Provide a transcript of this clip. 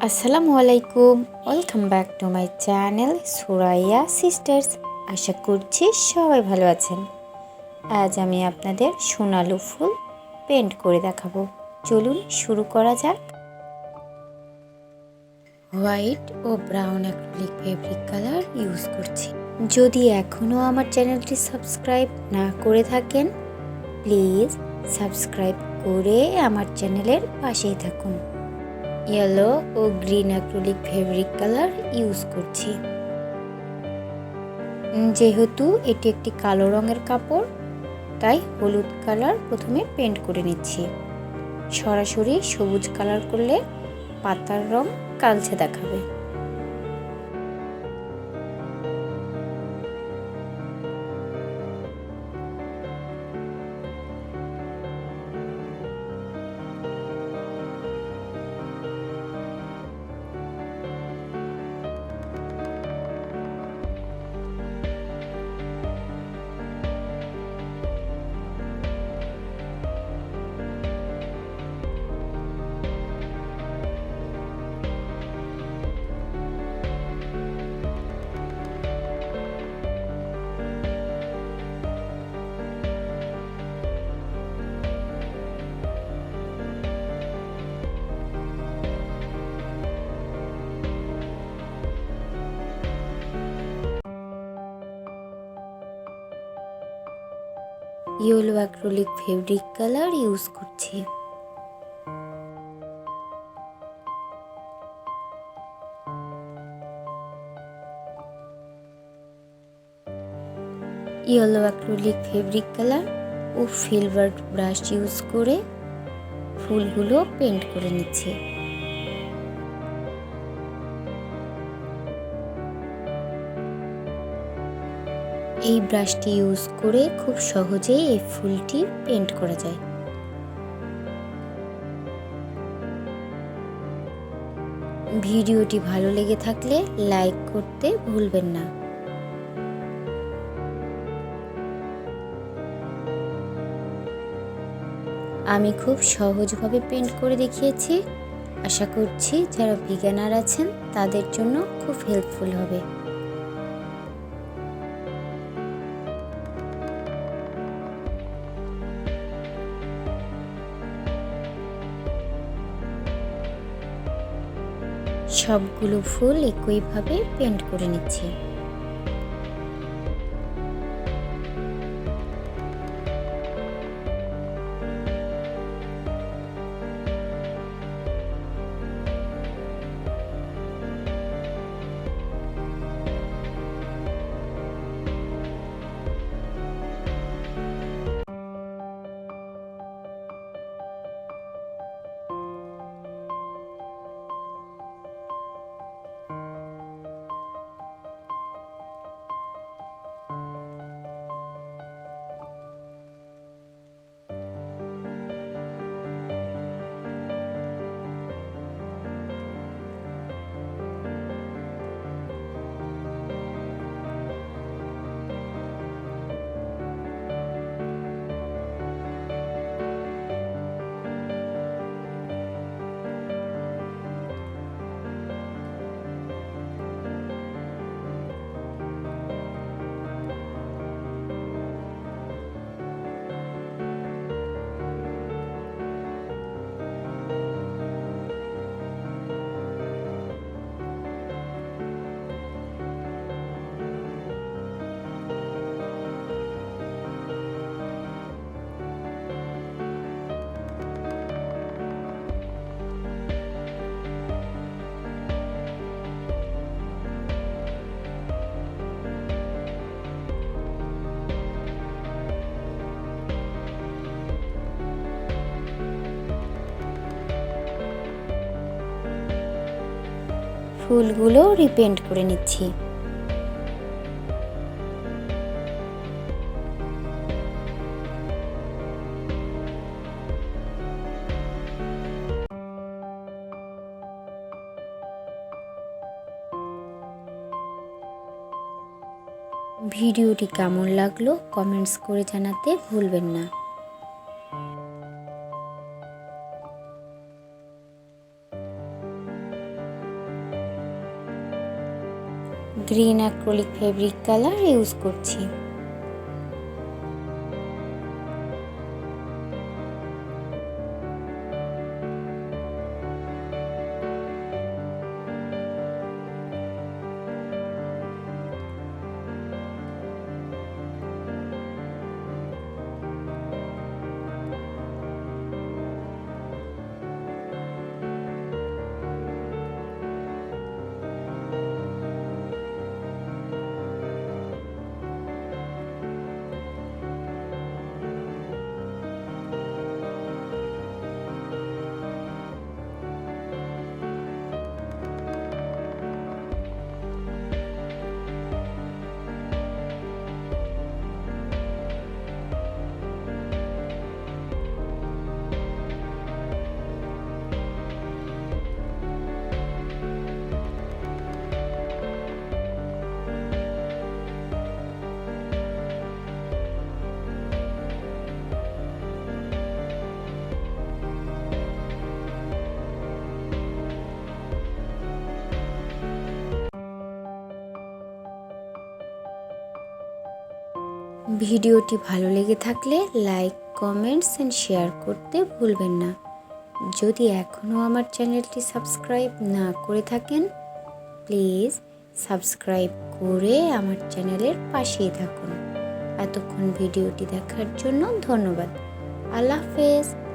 Assalamualaikum, welcome back to my channel Suraia Sisters. আশা করছি সবাই ভালো আছেন। আজ আমি আপনাদের সোনালু ফুল পেন্ট করে দেখাবো। চলুন শুরু করা যাক। হোয়াইট ও brown acrylic fabric colour use করছি। যদি এখনও আমার চ্যানেলটি সাবস্ক্রাইব না করে থাকেন, প্লিজ সাবস্ক্রাইব করে আমার চ্যানেলের পাশেই থাকুন। ইয়েলো ও green acrylic fabric colour use করছি। যেহেতু এটি একটি কালো রঙের কাপড়, তাই হলুদ কালার প্রথমে পেন্ট করে নিচ্ছি। সরাসরি সবুজ কালার করলে পাতার রং কালচে দেখাবে। Yellow acrylic fabric colour use করছি। ইয়েলো অ্যাক্রিলিক ফেব্রিক কালার ও ফিলভার ব্রাশ ইউজ করে ফুলগুলো পেন্ট করে নিচ্ছি। এই ব্রাশটি ইউজ করে খুব সহজেই এই ফুলটি পেন্ট করা যায়। ভিডিওটি ভালো লেগে থাকলে লাইক করতে ভুলবেন না। আমি খুব সহজভাবে পেন্ট করে দেখিয়েছি। আশা করছি যারা বিগিনার আছেন তাদের জন্য খুব হেল্পফুল হবে। সবগুলো ফুল একইভাবে পেন্ট করে নিচ্ছি। ফুলগুলো রিপেন্ট করে নিচ্ছি। ভিডিওটি কেমন লাগলো কমেন্টস করে জানাতে ভুলবেন না। Green acrylic fabric colour use করছি। ভিডিওটি ভালো লেগে থাকলে লাইক, কমেন্টস এন্ড শেয়ার করতে ভুলবেন না। যদি এখনও আমার চ্যানেলটি সাবস্ক্রাইব না করে থাকেন, প্লিজ সাবস্ক্রাইব করে আমার চ্যানেলের পাশেই থাকুন। এতক্ষণ ভিডিওটি দেখার জন্য ধন্যবাদ। আল্লাহ হাফেজ।